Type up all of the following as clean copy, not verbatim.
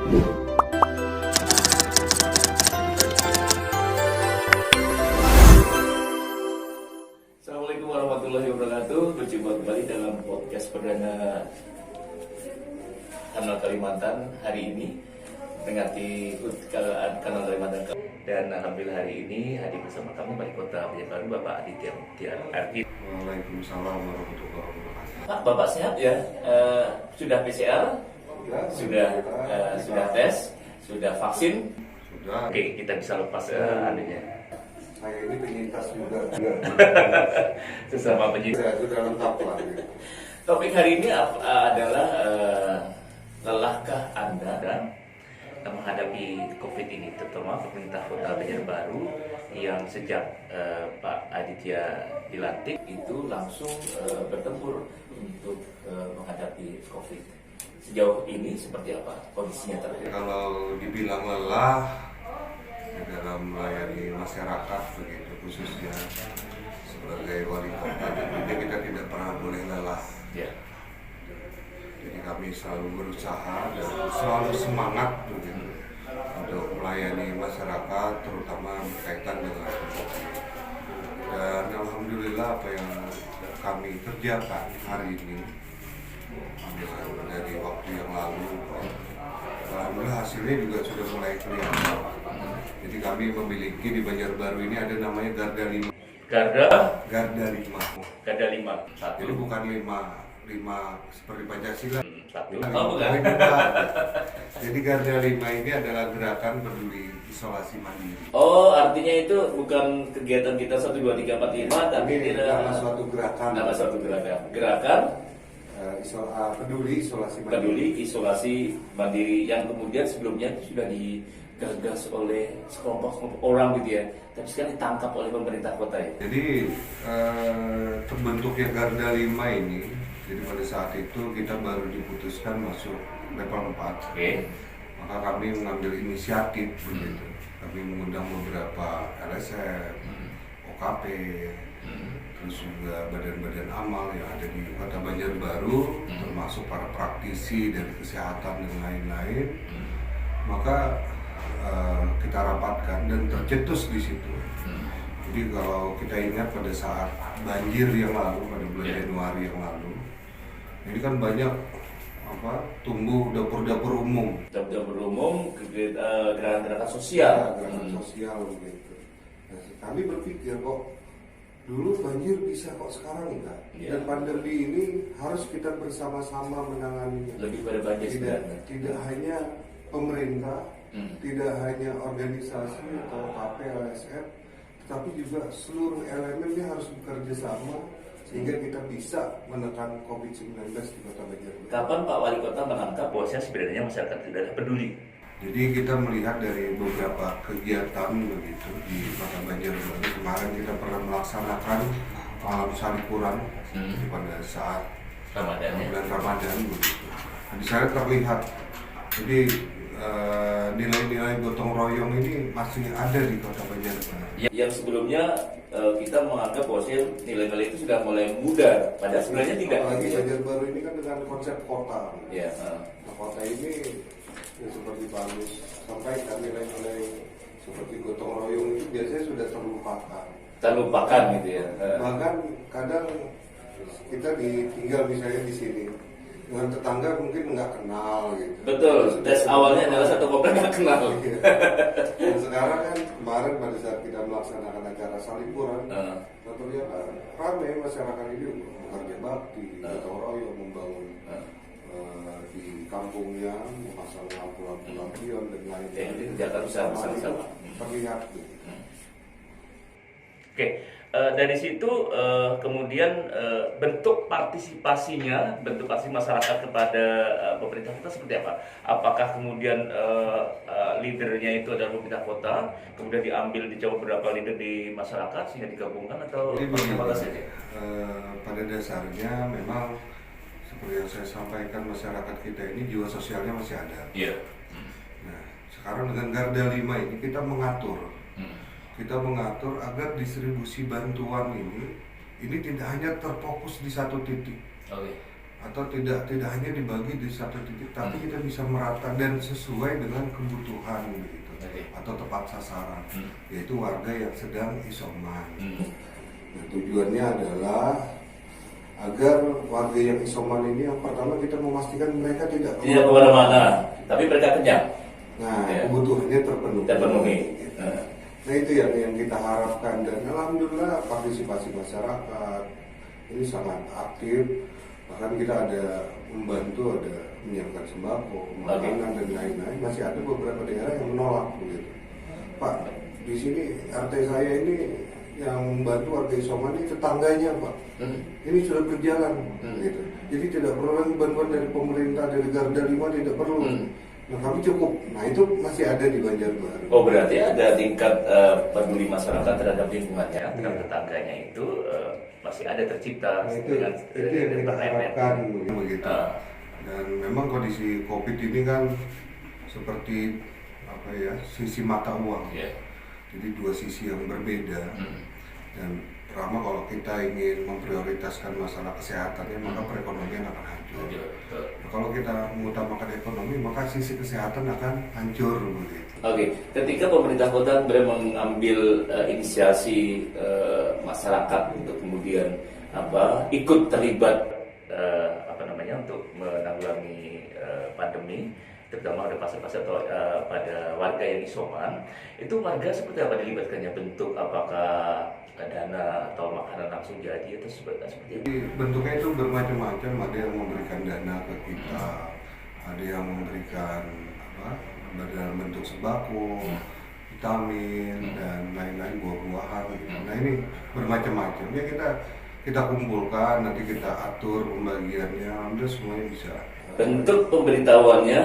Assalamualaikum warahmatullahi wabarakatuh. Berjumpa kembali dalam podcast perdana Kanal Kalimantan hari ini, mengganti Kanal Kalimantan. Dan alhamdulillah hari ini hadir bersama kami Wali Kota Banjarbaru Bapak Aditya Muktiar Ardi. Waalaikumsalam warahmatullahi wabarakatuh. Pak, Bapak sehat ya? Sudah PCR? Sudah tes? Sudah vaksin? Sudah. Oke, kita bisa lepas anunya. Saya ini penyintas juga. Sesama penyintas. Ya, sudah lengkap lah. Topik hari ini adalah lelahkah Anda dan menghadapi COVID ini, terutama pemerintah Kota Banjarbaru yang sejak Pak Aditya dilantik itu langsung bertempur untuk menghadapi COVID. Sejauh ini seperti apa kondisinya terakhir? Kalau dibilang lelah dalam melayani masyarakat begitu, khususnya sebagai wali kota, tentunya kita tidak pernah boleh lelah. Ya. Jadi kami selalu berusaha dan selalu semangat begitu untuk melayani masyarakat, terutama berkaitan dengan COVID. Dan alhamdulillah apa yang kami kerjakan hari ini, dari waktu yang lalu, alhamdulillah hasilnya juga sudah mulai kelihatan. Jadi kami memiliki di Banjarbaru ini ada namanya Garda 5. Garda 5. Garda 5. Satu. Jadi bukan 5 seperti Pancasila. Satu. Oh, bukan. Jadi Garda 5 ini adalah gerakan peduli isolasi mandiri. Oh, artinya itu bukan kegiatan kita 1, 2, 3, 4, 5, tapi Ini nama suatu gerakan. Nama suatu gerakan. Gerakan peduli isolasi mandiri. peduli isolasi mandiri yang kemudian sebelumnya itu sudah digagas oleh sekelompok orang gitu ya, tapi sekarang ditangkap oleh pemerintah kota ya. Jadi terbentuknya Garda 5 ini, jadi pada saat itu kita baru diputuskan masuk level 4. Oke. Maka kami mengambil inisiatif begitu. Kami mengundang beberapa LSM, OKP, terus juga badan-badan amal yang ada di Kota Banjarbaru, termasuk para praktisi dari kesehatan dan lain-lain. Maka kita rapatkan dan tercetus di situ. Jadi kalau kita ingat pada saat banjir yang lalu, pada bulan Januari yang lalu, ini kan banyak tumbuh dapur-dapur umum. Dapur umum, gerakan-gerakan sosial. Gerakan sosial begitu. Nah, kami berpikir kok dulu banjir bisa, kok sekarang enggak. Dan pandemi ini harus kita bersama-sama menanganinya. Lebih pada banjir Tidak hanya pemerintah, tidak hanya organisasi atau KP, LSM, tetapi juga seluruh elemennya harus bekerja sama sehingga kita bisa menekan COVID-19 di Kota Banjarbaru. Kapan Pak Wali Kota menangkap bahwasanya sebenarnya masyarakat tidak peduli? Jadi kita melihat dari beberapa kegiatan begitu di Kota Banjarbaru. Kemarin kita pernah melaksanakan malam Salikuran pada saat bulan Ramadan begitu. Nah, di sana terlihat, jadi nilai-nilai gotong royong ini masih ada di Kota Banjarbaru. Yang sebelumnya kita menganggap bahwasanya nilai-nilai itu sudah mulai mudar, padahal sebenarnya tidak. Apalagi Banjarbaru ini kan dengan konsep kota. Ya. Nah, kota ini ya, seperti Pak Agus sampaikan, nilai-nilai seperti gotong royong itu biasanya sudah Terlupakan gitu ya. Bahkan kadang kita ditinggal misalnya di sini dengan tetangga mungkin nggak kenal gitu. Betul. Tes awalnya adalah satu komplek nggak kenal. Dan sekarang kan kemarin pada saat kita melaksanakan acara Salikuran, ternyata ramai masyarakat ini bekerja bakti, gotong royong, membangun di kampungnya, memasang lampu-lampu lampion dan lain-lain. Jadi kegiatan usaha bersama-sama. Terlihat. Oke, dari situ kemudian bentuk partisipasi masyarakat kepada pemerintah kota seperti apa? Apakah kemudian leadernya itu adalah pemerintah kota, kemudian dicoba beberapa leader di masyarakat sehingga digabungkan, atau bagaimana saja? Pada dasarnya memang seperti yang saya sampaikan, masyarakat kita ini jiwa sosialnya masih ada. Iya. Nah, sekarang dengan Garda 5 ini kita mengatur agar distribusi bantuan ini tidak hanya terfokus di satu titik. Oke. atau tidak hanya dibagi di satu titik, tapi kita bisa merata dan sesuai dengan kebutuhan begitu, atau tepat sasaran, yaitu warga yang sedang isoman. Nah, tujuannya adalah agar warga yang isoman ini yang pertama kita memastikan mereka tidak kemana-mana, tapi mereka kenyang. Nah, kebutuhannya terpenuhi. Nah, itu yang kita harapkan, dan alhamdulillah partisipasi masyarakat ini sangat aktif. Bahkan kita ada membantu, ada menyiapkan sembako, makanan dan lain-lain. Masih ada beberapa daerah yang menolak begitu. Pak, di sini RT saya ini yang membantu warga isoman ini tetangganya, Pak. Ini sudah berjalan gitu. Jadi tidak perlu lagi bantuan dari pemerintah, dari Garda 5 tidak perlu. Nah, kami cukup. Nah, itu masih ada di Banjarbaru. Oh, berarti ada tingkat peduli masyarakat terhadap lingkungannya, terhadap tetangganya itu masih ada tercipta. Nah, itu yang kita harapkan begitu. Dan memang kondisi COVID ini kan seperti apa ya, sisi mata uang. Jadi dua sisi yang berbeda. Dan pertama, kalau kita ingin memprioritaskan masalah kesehatannya, maka perekonomian akan hancur. Nah, kalau kita mengutamakan ekonomi, maka sisi kesehatan akan hancur begitu. Oke, ketika pemerintah kota mengambil inisiasi masyarakat untuk kemudian ikut terlibat untuk menanggulangi pandemi, terutama pada pasar-pasar atau pada warga yang isoman, itu warga seperti apa dilibatkannya? Bentuk apakah dana atau makanan langsung jadi atau seperti itu? Bentuknya itu bermacam-macam. Ada yang memberikan dana ke kita, ada yang memberikan dalam bentuk sembako, vitamin dan lain-lain, buah-buahan gitu. Nah, ini bermacam-macam ya, kita kumpulkan, nanti kita atur pembagiannya, alhamdulillah semuanya bisa. Bentuk pemberitahuannya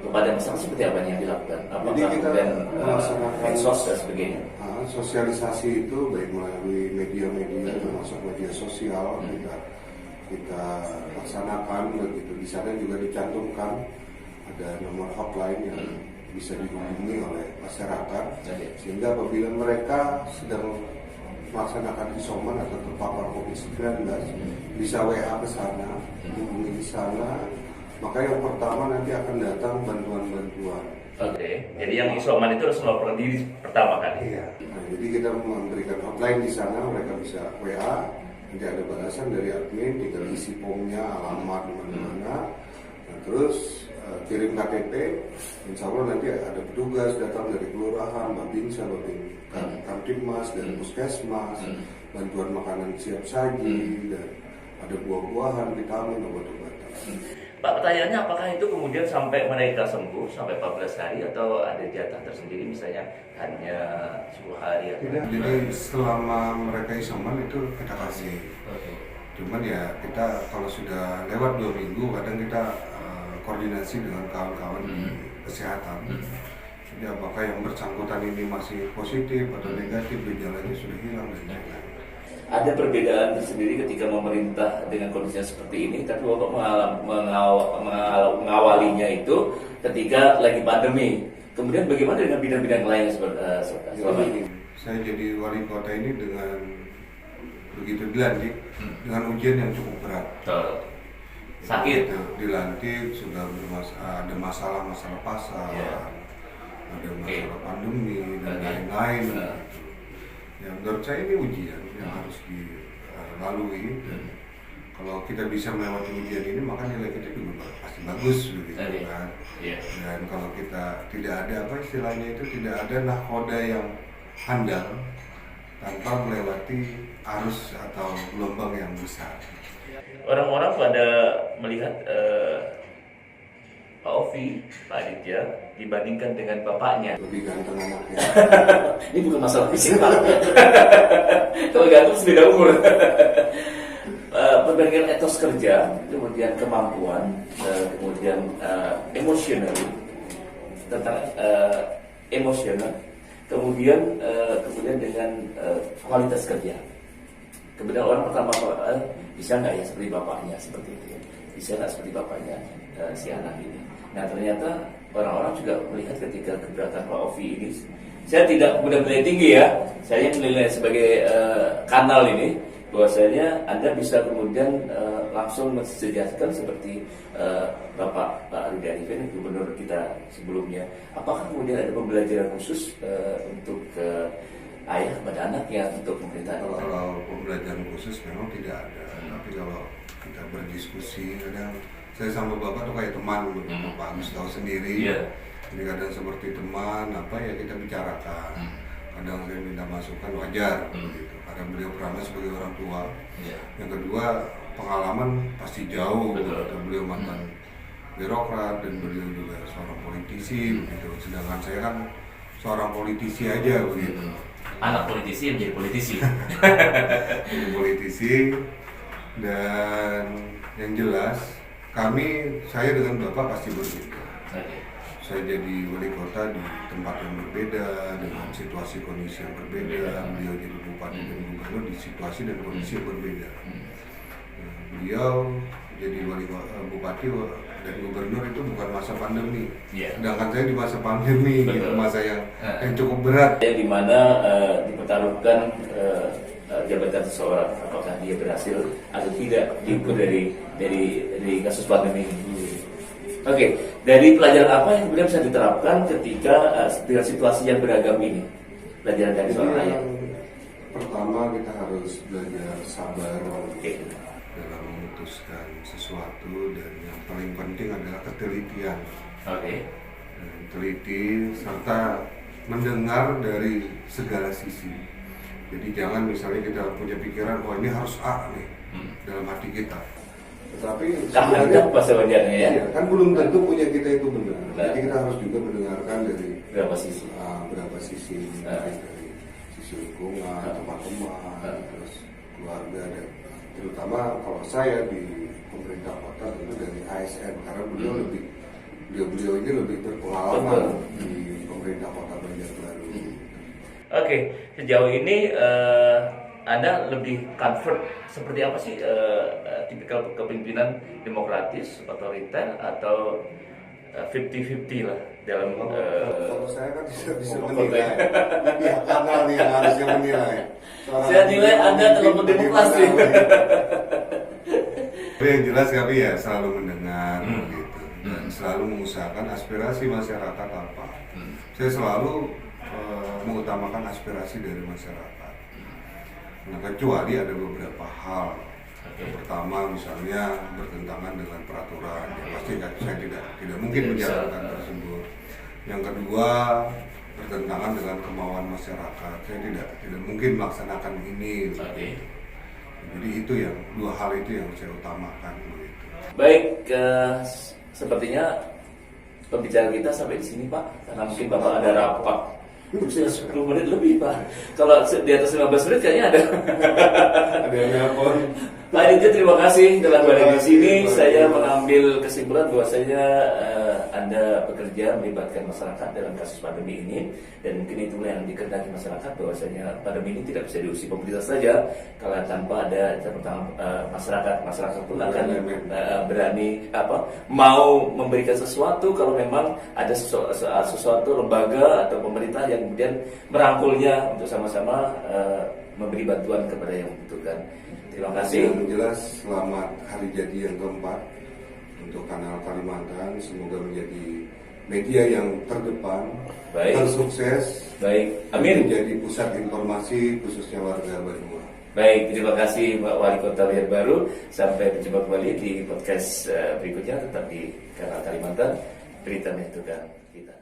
kepada masyarakat seperti apa yang dilakukan? Jadi kita melaksanakan medsos dan sebagainya. Sosialisasi itu baik melalui media-media termasuk media sosial kita laksanakan begitu. Di sana juga dicantumkan ada nomor hotline yang bisa dihubungi oleh masyarakat, sehingga apabila mereka sedang melaksanakan isoman atau terpapar COVID-19 bisa WA ke sana, hubungi di sana, maka yang pertama nanti akan datang bantuan-bantuan. Oke, jadi yang isoman itu harus melaporkan diri pertama kali. Iya. Nah, jadi kita memberikan hotline di sana, mereka bisa WA, nanti ada balasan dari admin, tinggal isi formnya, alamat mana-mana, nah, terus kirim KTP, insya Allah nanti ada petugas datang dari kelurahan, Babinsa, Kamtibmas, dari Puskesmas, bantuan makanan siap saji, dan ada buah-buahan, vitamin, obat-obatan. Pak, pertanyaannya apakah itu kemudian sampai mereka sembuh sampai 14 hari atau ada jatah tersendiri, misalnya hanya 10 hari atau tidak? Jadi selama mereka isoman itu kita kasih. Cuman ya kita kalau sudah lewat 2 minggu kadang kita koordinasi dengan kawan-kawan di kesehatan. Jadi apakah yang bersangkutan ini masih positif atau negatif, gejalanya sudah hilang dan lain-lain. Ada perbedaan tersendiri ketika pemerintah dengan kondisinya seperti ini, tapi Bapak mengawalinya itu ketika lagi pandemi. Kemudian bagaimana dengan bidang-bidang lain selama ini? Saya jadi wali kota ini dengan begitu dilantik dengan ujian yang cukup berat. Sakit. Dilantik sudah ada masalah-masalah pasar, ada masalah pandemi dan lain-lain. Ya, menurut saya ini ujian yang harus dilalui. Kalau kita bisa melewati ujian ini, maka nilai kita juga pasti bagus begitu kan. Dan kalau kita tidak ada istilahnya itu, tidak ada nahkoda yang handal tanpa melewati arus atau gelombang yang besar. Orang-orang pada melihat Pak Ovi, Pak Aditya dibandingkan dengan bapaknya. Lebih ganteng anaknya. Ini bukan masalah fisik, Pak. Kalau ganteng beda umur. Perbandingan etos kerja, kemudian kemampuan, kemudian emosional, tentang emosional, kemudian dengan kualitas kerja. Kemudian orang pertama bisa nggak ya seperti bapaknya, seperti itu ya, bisa nggak seperti bapaknya si anak ini. Nah, ternyata orang-orang juga melihat ketika keberatan Pak Ovi ini, saya tidak mudah menilai tinggi ya, saya menilai sebagai kanal ini, bahwasanya Anda bisa kemudian langsung mensejajarkan seperti Bapak Pak Rudi Arifin, gubernur kita sebelumnya. Apakah kemudian ada pembelajaran khusus untuk ayah kepada anaknya untuk pemerintahan? Kalau pembelajaran khusus memang tidak ada, tapi kalau kita berdiskusi kadang saya sama bapak tuh kayak teman, Pak Agus tahu sendiri. Iya. Ini kadang seperti teman, apa ya kita bicarakan. Kadang saya minta masukan wajar, gitu. Karena beliau perannya sebagai orang tua. Iya. Yang kedua pengalaman pasti jauh. Betul. Dan beliau mantan birokrat dan beliau juga seorang politisi, begitu. Sedangkan saya kan seorang politisi aja, begitu. Anak politisi menjadi politisi. Jadi politisi, dan yang jelas saya dengan bapak pasti berbeda. Oke. Saya jadi wali kota di tempat yang berbeda, dengan situasi kondisi yang berbeda. Beliau jadi bupati dan gubernur di situasi dan kondisi yang berbeda. Beliau jadi bupati dan gubernur itu bukan masa pandemi. Iya. Sedangkan saya di masa pandemi, Betul. gitu, masa yang cukup berat. Di mana dipertaruhkan jabatan seseorang, apakah dia berhasil atau tidak diukur dari kasus pandemi ini. Oke, dari pelajaran apa yang kemudian bisa diterapkan ketika dengan situasi yang beragam ini? Pelajaran dari seorang ayah. Pertama kita harus belajar sabar Oke. dalam memutuskan sesuatu, dan yang paling penting adalah ketelitian. Oke. Teliti serta mendengar dari segala sisi. Jadi jangan misalnya kita punya pikiran, oh ini harus A nih dalam hati kita. Tetapi Tahan pas sebenarnya ya. iya, kan belum tentu punya kita itu benar. Nah. Jadi kita harus juga mendengarkan dari Berapa sisi? berapa sisi, dari sisi lingkungan, teman-teman, terus keluarga, dan terutama kalau saya di pemerintah kota itu dari ASN, karena beliau ini lebih berpengalaman di pemerintah kota Banjarbaru. Oke, sejauh ini Anda lebih comfort seperti apa sih tipikal kepemimpinan demokratis, otoriter, atau 50-50 lah dalam Kalau saya kan bisa menilai, pihak kanal nih yang harusnya menilai. Saya nilai Anda terlalu demokrasi. Tapi yang jelas kami ya selalu mendengar gitu, dan selalu mengusahakan aspirasi masyarakat apa. Saya selalu mengutamakan aspirasi dari masyarakat. Nah, kecuali ada beberapa hal. Yang pertama misalnya bertentangan dengan peraturan, ya pasti saya tidak mungkin menjalankan tersebut. Yang kedua bertentangan dengan kemauan masyarakat, saya tidak mungkin melaksanakan ini. Jadi itu yang dua hal itu yang saya utamakan. Begitu. Baik, sepertinya pembicaraan kita sampai di sini Pak, karena mungkin Bapak ada rapat. Sudah 10 menit lebih Pak. Kalau di atas 15 menit kayaknya ada. Ada yang nelpon. Pak Aditya, terima kasih telah berada di sini. Saya mengambil kesimpulan bahwasanya Anda bekerja melibatkan masyarakat dalam kasus pandemi ini, dan mungkin itulah yang dikehendaki masyarakat, bahwasanya pandemi ini tidak bisa diurusi pemerintah saja. Kalau tanpa ada campur tangan masyarakat pun akan berani mau memberikan sesuatu kalau memang ada sesuatu lembaga atau pemerintah yang kemudian merangkulnya untuk sama-sama memberi bantuan kepada yang membutuhkan. Terima kasih. Yang jelas selamat hari jadi yang keempat untuk Kanal Kalimantan. Semoga menjadi media yang terdepan, tersukses. Baik, amin. Menjadi pusat informasi khususnya warga Banua. Baik, terima kasih Pak Wali Kota Banjarbaru. Sampai berjumpa kembali di podcast berikutnya, tetap di Kanal Kalimantan. Berita menentukan kita.